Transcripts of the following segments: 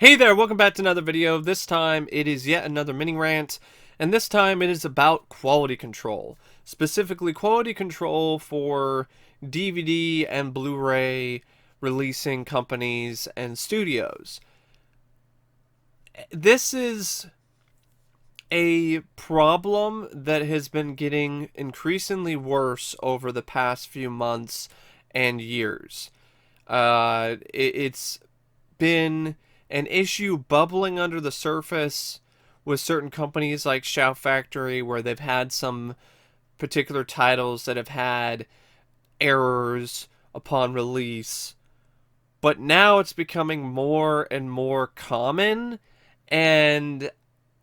Hey there, welcome back to another video. This time it is yet another mini rant, and this time it is about quality control. Specifically quality control for DVD and Blu-ray releasing companies and studios. This is a problem that has been getting increasingly worse over the past few months and years. It's been an issue bubbling under the surface with certain companies like Shout Factory, where they've had some particular titles that have had errors upon release. But now it's becoming more and more common, and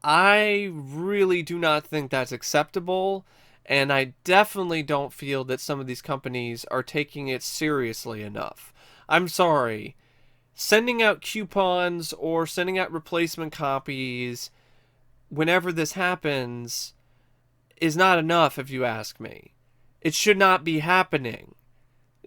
I really do not think that's acceptable. And I definitely don't feel that some of these companies are taking it seriously enough. I'm sorry. Sending out coupons or sending out replacement copies whenever this happens is not enough, if you ask me. It should not be happening.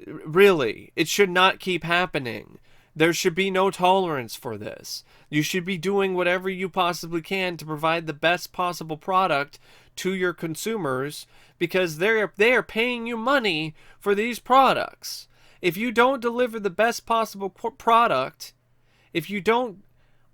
Really, it should not keep happening. There should be no tolerance for this. You should be doing whatever you possibly can to provide the best possible product to your consumers, because they are paying you money for these products. If you don't deliver the best possible product, if you don't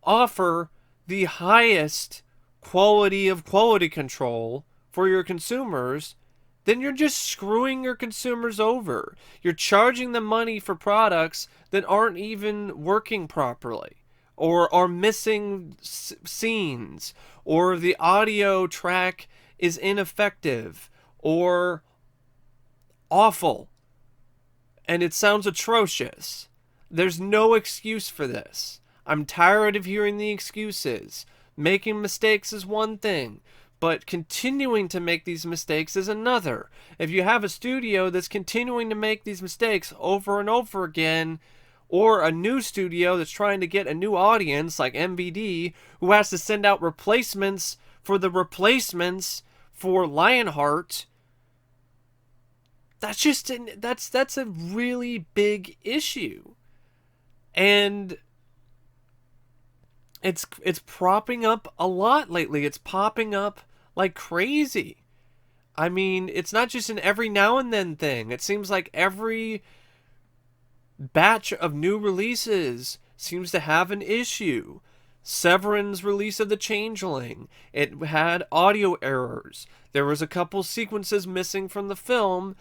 offer the highest quality of quality control for your consumers, then you're just screwing your consumers over. You're charging them money for products that aren't even working properly, or are missing scenes, or the audio track is ineffective, or awful, and it sounds atrocious. There's no excuse for this. I'm tired of hearing the excuses. Making mistakes is one thing, but continuing to make these mistakes is another. If you have a studio that's continuing to make these mistakes over and over again, or a new studio that's trying to get a new audience like MVD, who has to send out replacements for the replacements for Lionheart, that's a really big issue. And it's propping up a lot lately. It's popping up like crazy. I mean, it's not just an every now and then thing. It seems like every batch of new releases seems to have an issue. Severin's release of The Changeling, it had audio errors. There was a couple sequences missing from the film,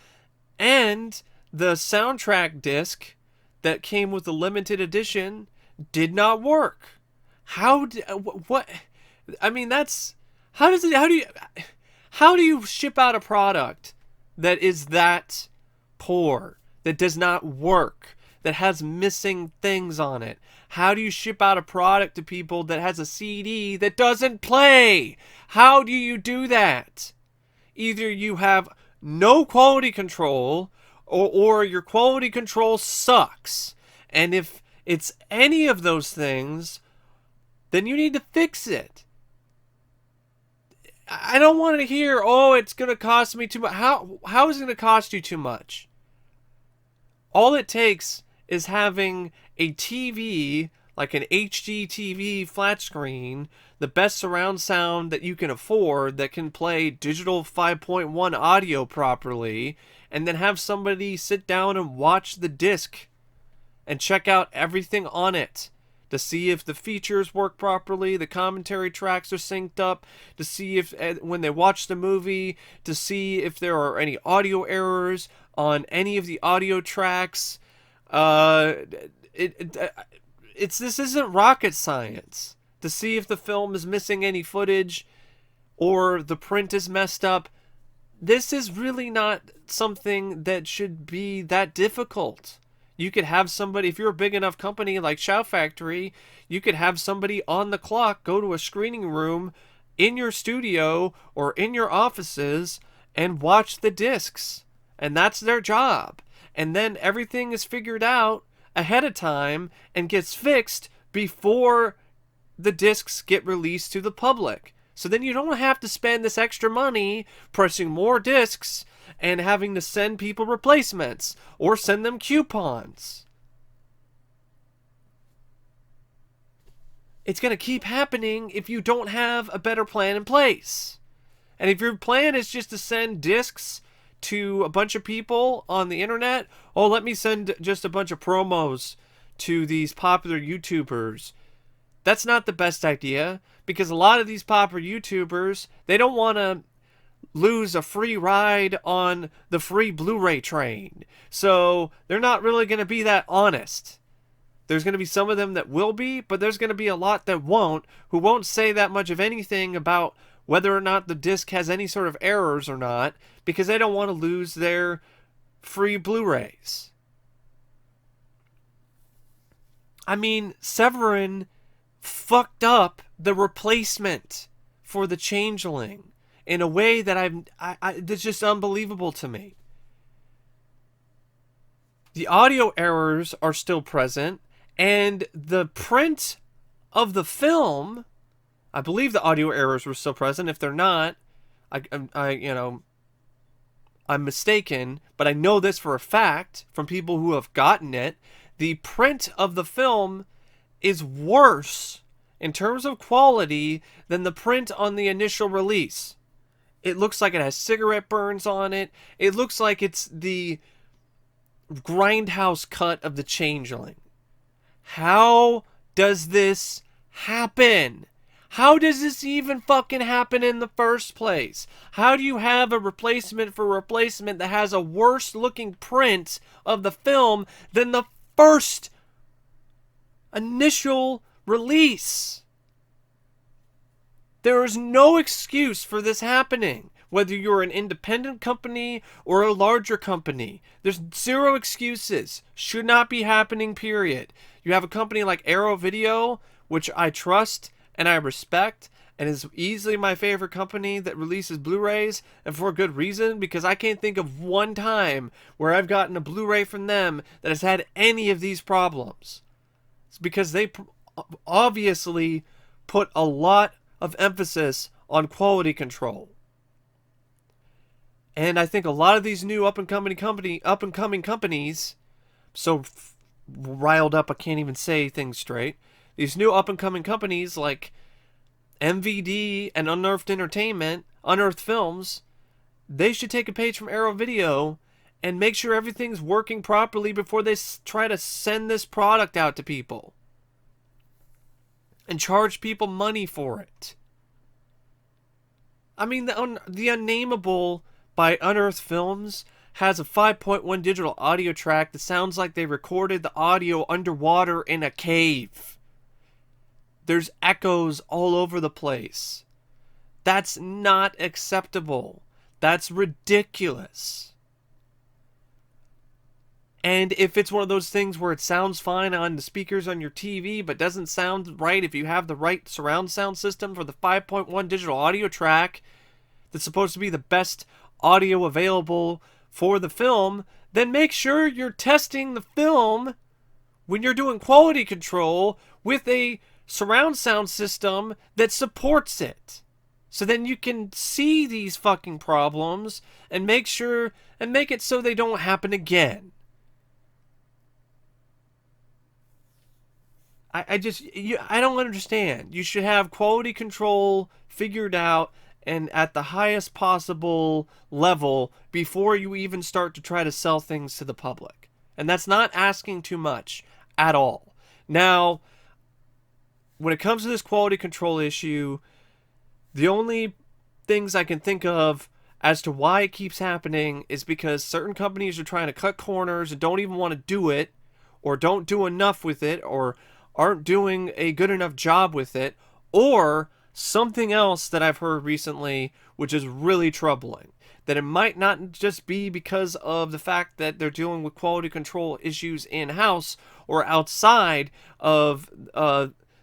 and the soundtrack disc that came with the limited edition did not work. What? I mean, how do you ship out a product that is that poor, that does not work, that has missing things on it? How do you ship out a product to people that has a CD that doesn't play? How do you do that? Either you have no quality control, or your quality control sucks. And if it's any of those things, then you need to fix it. I don't want to hear, oh, it's going to cost me too much. How is it going to cost you too much? All it takes is having a TV, like an HD TV flat screen, the best surround sound that you can afford, that can play digital 5.1 audio properly, and then have somebody sit down and watch the disc and check out everything on it to see if the features work properly, the commentary tracks are synced up, to see if, when they watch the movie, to see if there are any audio errors on any of the audio tracks. This isn't rocket science. To see if the film is missing any footage or the print is messed up. This is really not something that should be that difficult. You could have somebody, if you're a big enough company like Shout Factory, you could have somebody on the clock go to a screening room in your studio or in your offices and watch the discs. And that's their job. And then everything is figured out ahead of time and gets fixed before the discs get released to the public. So then you don't have to spend this extra money pressing more discs and having to send people replacements or send them coupons. It's going to keep happening if you don't have a better plan in place. And if your plan is just to send discs to a bunch of people on the internet, oh, let me send just a bunch of promos to these popular YouTubers. That's not the best idea, because a lot of these popular YouTubers, they don't want to lose a free ride on the free Blu-ray train. So they're not really going to be that honest. There's going to be some of them that will be, but there's going to be a lot that won't, who won't say that much of anything about whether or not the disc has any sort of errors or not, because they don't want to lose their free Blu-rays. I mean, Severin fucked up the replacement for the Changeling in a way that that's just unbelievable to me. The audio errors are still present, and the print of the film, I believe the audio errors were still present. If they're not, I'm mistaken, but I know this for a fact from people who have gotten it. The print of the film is worse in terms of quality than the print on the initial release. It looks like it has cigarette burns on it. It looks like it's the grindhouse cut of the Changeling. How does this happen? How does this even fucking happen in the first place? How do you have a replacement for replacement that has a worse looking print of the film than the first initial release? There is no excuse for this happening. Whether you're an independent company or a larger company, there's zero excuses. Should not be happening, period. You have a company like Arrow Video, which I trust and I respect, and is easily my favorite company that releases Blu-rays, and for a good reason, because I can't think of one time where I've gotten a Blu-ray from them that has had any of these problems. It's because they obviously put a lot of emphasis on quality control. And I think a lot of these new up-and-coming companies, so riled up I can't even say things straight. These new up-and-coming companies like MVD and Unearthed Films, they should take a page from Arrow Video and make sure everything's working properly before they try to send this product out to people and charge people money for it. I mean, the Unnameable by Unearthed Films has a 5.1 digital audio track that sounds like they recorded the audio underwater in a cave. There's echoes all over the place. That's not acceptable. That's ridiculous. And if it's one of those things where it sounds fine on the speakers on your TV but doesn't sound right if you have the right surround sound system for the 5.1 digital audio track that's supposed to be the best audio available for the film, then make sure you're testing the film when you're doing quality control with a surround sound system that supports it. So then you can see these fucking problems and make it so they don't happen again. I don't understand. You should have quality control figured out and at the highest possible level before you even start to try to sell things to the public. And that's not asking too much at all. Now, when it comes to this quality control issue, the only things I can think of as to why it keeps happening is because certain companies are trying to cut corners and don't even want to do it, or don't do enough with it, or aren't doing a good enough job with it, or something else that I've heard recently, which is really troubling. That it might not just be because of the fact that they're dealing with quality control issues in-house or outside of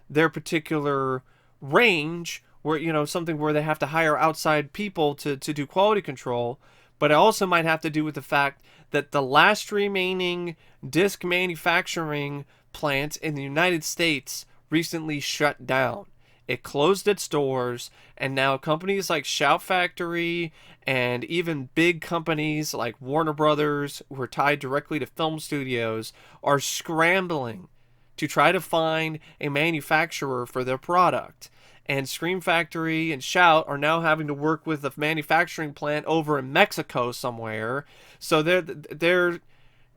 their particular range, where, something where they have to hire outside people to do quality control, but it also might have to do with the fact that the last remaining disc manufacturing plant in the United States recently shut down. It closed its doors, and now companies like Shout Factory and even big companies like Warner Brothers, who are tied directly to film studios, are scrambling to try to find a manufacturer for their product. And Scream Factory and Shout are now having to work with a manufacturing plant over in Mexico somewhere. So they're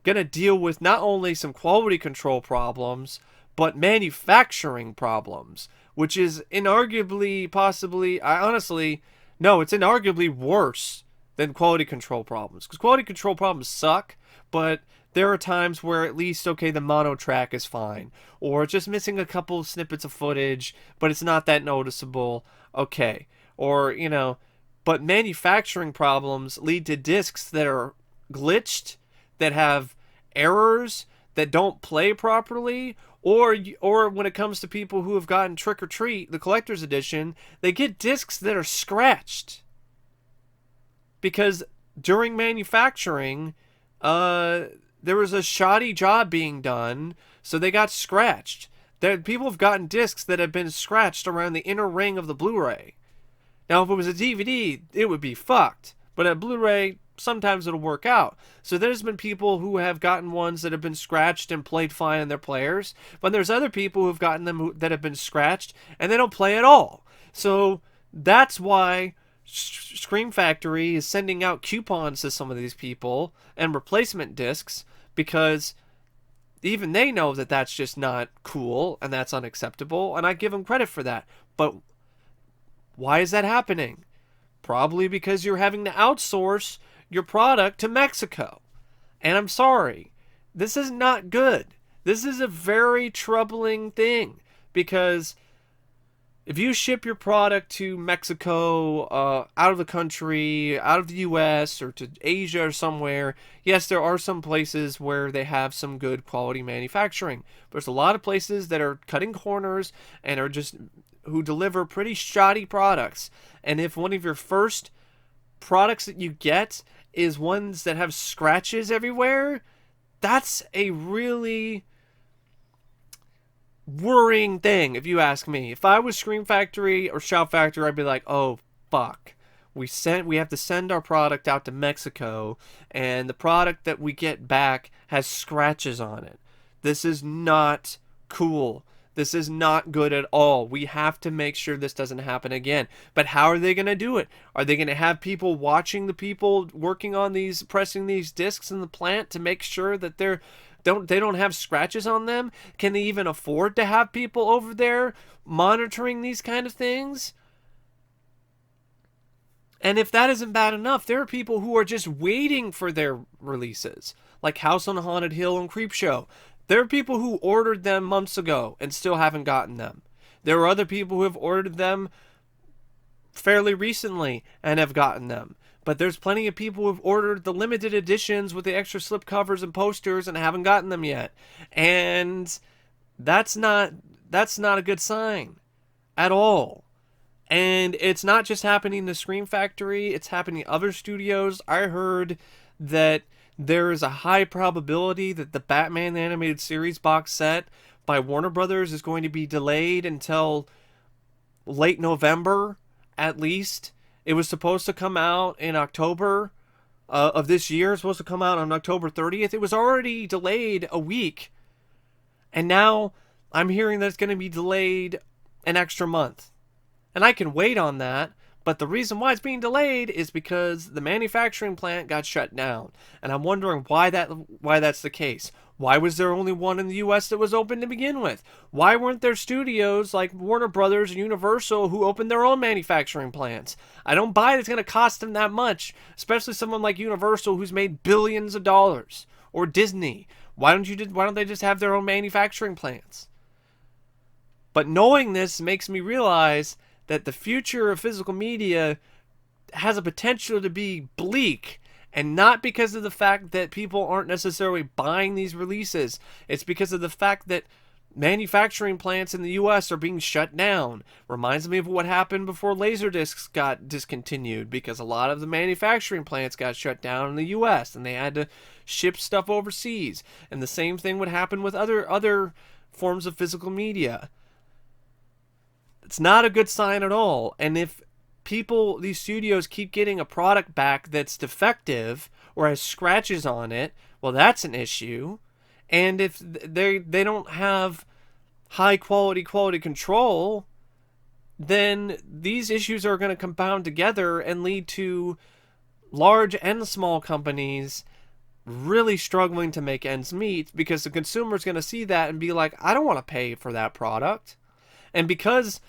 going to deal with not only some quality control problems, but manufacturing problems, which is inarguably, possibly, I honestly, no, it's inarguably worse than quality control problems. Because quality control problems suck, but there are times where at least, okay, the mono track is fine. Or just missing a couple of snippets of footage, but it's not that noticeable. Okay. Or, but manufacturing problems lead to discs that are glitched, that have errors, that don't play properly, or when it comes to people who have gotten Trick or Treat, the collector's edition, they get discs that are scratched. Because during manufacturing, there was a shoddy job being done, so they got scratched. People have gotten discs that have been scratched around the inner ring of the Blu-ray. Now, if it was a DVD, it would be fucked. But at Blu-ray, sometimes it'll work out. So there's been people who have gotten ones that have been scratched and played fine in their players. But there's other people who have gotten them that have been scratched and they don't play at all. So that's why Scream Factory is sending out coupons to some of these people and replacement discs, because even they know that that's just not cool and that's unacceptable, and I give them credit for that. But why is that happening? Probably because you're having to outsource your product to Mexico. And I'm sorry, this is not good. This is a very troubling thing, because if you ship your product to Mexico, out of the country, out of the US, or to Asia or somewhere, yes, there are some places where they have some good quality manufacturing. But there's a lot of places that are cutting corners and are just who deliver pretty shoddy products. And if one of your first products that you get is ones that have scratches everywhere, that's a really worrying thing, if you ask me. If I was Scream Factory or Shout Factory, I'd be like, oh, fuck. We have to send our product out to Mexico, and the product that we get back has scratches on it. This is not cool. This is not good at all. We have to make sure this doesn't happen again. But how are they going to do it? Are they going to have people watching the people working on these, pressing these discs in the plant to make sure that they don't have scratches on them? Can they even afford to have people over there monitoring these kind of things? And if that isn't bad enough, there are people who are just waiting for their releases, like House on Haunted Hill and Creepshow. There are people who ordered them months ago and still haven't gotten them. There are other people who have ordered them fairly recently and have gotten them. But there's plenty of people who have ordered the limited editions with the extra slip covers and posters and haven't gotten them yet. And that's not a good sign at all. And it's not just happening to Scream Factory, it's happening to other studios. I heard that there is a high probability that the Batman the Animated Series box set by Warner Brothers is going to be delayed until late November, at least. It was supposed to come out in October of this year. It's supposed to come out on October 30th. It was already delayed a week. And now I'm hearing that it's going to be delayed an extra month. And I can wait on that. But the reason why it's being delayed is because the manufacturing plant got shut down. And I'm wondering why that's the case. Why was there only one in the US that was open to begin with? Why weren't there studios like Warner Brothers and Universal who opened their own manufacturing plants? I don't buy it's going to cost them that much, especially someone like Universal who's made billions of dollars, or Disney. Why don't they just have their own manufacturing plants? But knowing this makes me realize that the future of physical media has a potential to be bleak, and not because of the fact that people aren't necessarily buying these releases. It's because of the fact that manufacturing plants in the US are being shut down. Reminds me of what happened before Laserdiscs got discontinued, because a lot of the manufacturing plants got shut down in the US and they had to ship stuff overseas. And the same thing would happen with other forms of physical media. It's not a good sign at all. And if these studios keep getting a product back that's defective or has scratches on it, well, that's an issue. And if they don't have high quality control, then these issues are going to compound together and lead to large and small companies really struggling to make ends meet, because the consumer is going to see that and be like, I don't want to pay for that product. And because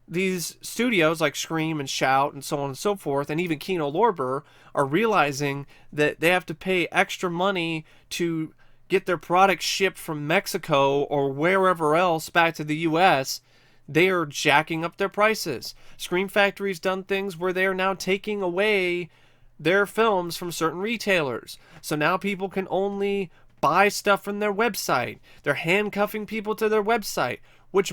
these studios like Scream and Shout and so on and so forth, and even Kino Lorber, are realizing that they have to pay extra money to get their product shipped from Mexico or wherever else back to the US, they are jacking up their prices. Scream Factory's done things where they are now taking away their films from certain retailers. So now people can only buy stuff from their website. They're handcuffing people to their website, which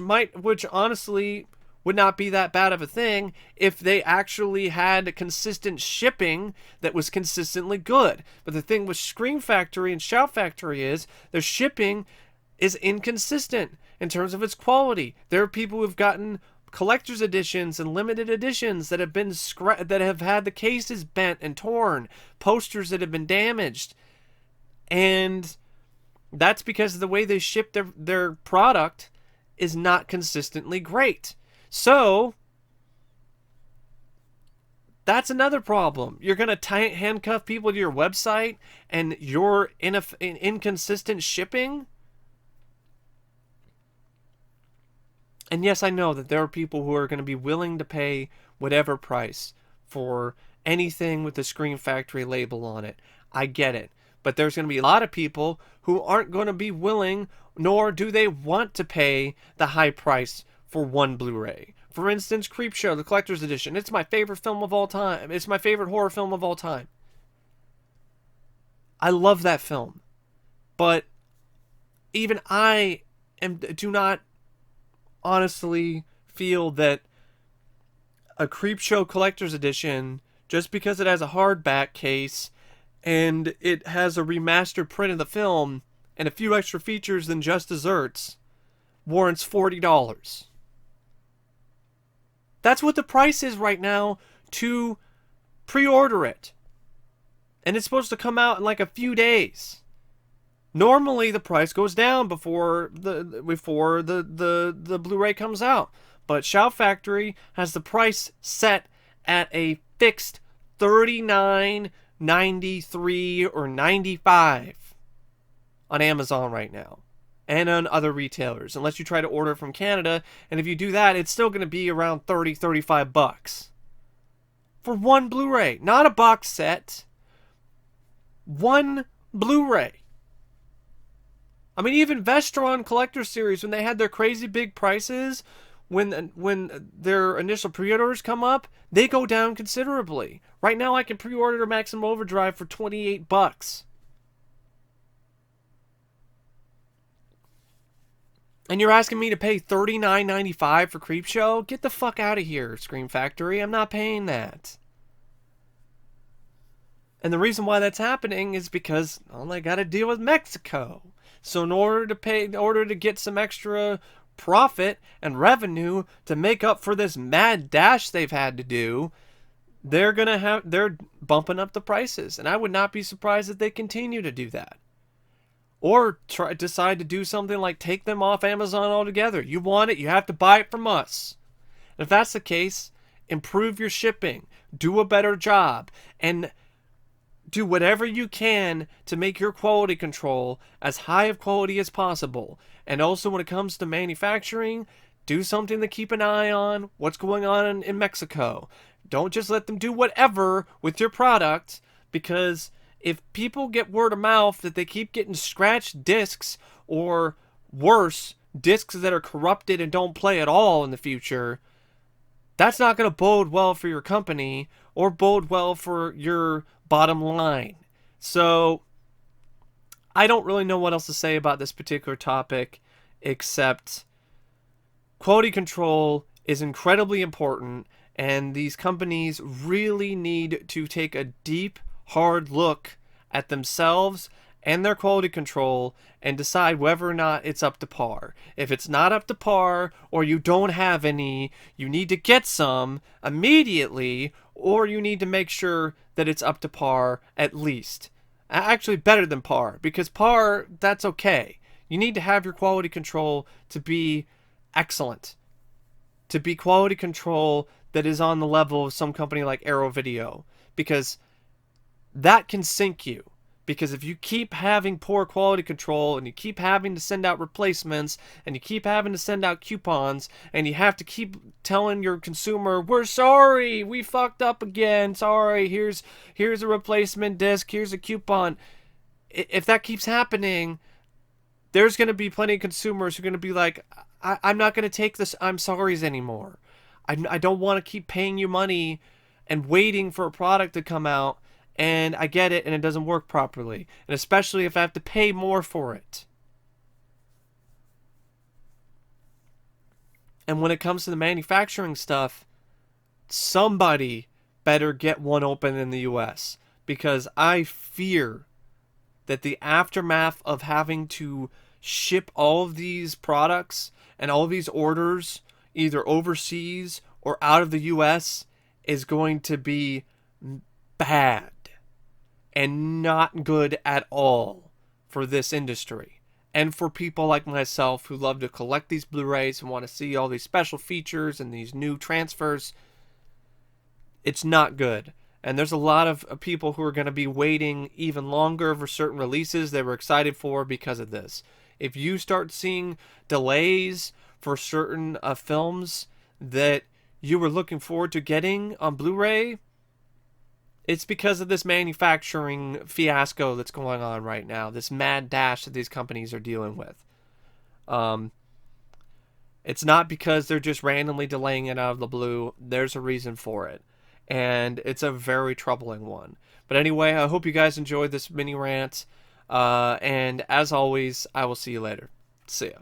honestly would not be that bad of a thing if they actually had consistent shipping that was consistently good. But the thing with Scream Factory and Shout Factory is their shipping is inconsistent in terms of its quality. There are people who've gotten collector's editions and limited editions that have been that have had the cases bent and torn, posters that have been damaged, and that's because the way they ship their product is not consistently great. So that's another problem. You're going to handcuff people to your website and your inconsistent shipping. And yes, I know that there are people who are going to be willing to pay whatever price for anything with the Scream Factory label on it. I get it. But there's going to be a lot of people who aren't going to be willing, nor do they want to pay the high price for one Blu-ray. For instance, Creepshow, the collector's edition. It's my favorite film of all time. It's my favorite horror film of all time. I love that film. But even I do not honestly feel that a Creepshow collector's edition, just because it has a hardback case and it has a remastered print of the film and a few extra features than just desserts, warrants $40. That's what the price is right now to pre-order it. And it's supposed to come out in like a few days. Normally the price goes down before the Blu-ray comes out. But Shout Factory has the price set at a fixed $39.93 or $95 on Amazon right now. And on other retailers, unless you try to order from Canada. And if you do that, it's still going to be around $30-$35 for one Blu-ray, not a box set. One Blu-ray. I mean, even Vestron Collector Series, when they had their crazy big prices, when their initial pre-orders come up, they go down considerably. Right now, I can pre-order Maximum Overdrive for $28. And you're asking me to pay $39.95 for Creepshow? Get the fuck out of here, Scream Factory. I'm not paying that. And the reason why that's happening is because, well, they got to deal with Mexico. So in order to get some extra profit and revenue to make up for this mad dash they've had to do, they're bumping up the prices. And I would not be surprised if they continue to do that. Or decide to do something like take them off Amazon altogether. You want it, you have to buy it from us. And if that's the case, improve your shipping. Do a better job. And do whatever you can to make your quality control as high of quality as possible. And also when it comes to manufacturing, do something to keep an eye on what's going on in Mexico. Don't just let them do whatever with your product, because if people get word of mouth that they keep getting scratched discs, or worse, discs that are corrupted and don't play at all in the future, that's not going to bode well for your company or bode well for your bottom line. So I don't really know what else to say about this particular topic, except quality control is incredibly important, and these companies really need to take a deep, hard look at themselves and their quality control and decide whether or not it's up to par. If it's not up to par, or you don't have any, you need to get some immediately, or you need to make sure that it's up to par at least. Actually, better than par, because par, that's okay. You need to have your quality control to be excellent. To be quality control that is on the level of some company like Arrow Video, because that can sink you. Because if you keep having poor quality control and you keep having to send out replacements and you keep having to send out coupons and you have to keep telling your consumer, we're sorry, we fucked up again, sorry, here's a replacement disc, here's a coupon. If that keeps happening, there's going to be plenty of consumers who are going to be like, I'm not going to take this I'm sorry's anymore. I don't want to keep paying you money and waiting for a product to come out, and I get it and it doesn't work properly. And especially if I have to pay more for it. And when it comes to the manufacturing stuff, somebody better get one open in the US, because I fear that the aftermath of having to ship all of these products and all of these orders either overseas or out of the US is going to be bad and not good at all for this industry. And for people like myself who love to collect these Blu-rays and want to see all these special features and these new transfers, it's not good. And there's a lot of people who are going to be waiting even longer for certain releases they were excited for because of this. If you start seeing delays for certain films that you were looking forward to getting on Blu-ray, it's because of this manufacturing fiasco that's going on right now, this mad dash that these companies are dealing with. It's not because they're just randomly delaying it out of the blue. There's a reason for it. And it's a very troubling one. But anyway, I hope you guys enjoyed this mini rant. And as always, I will see you later. See ya.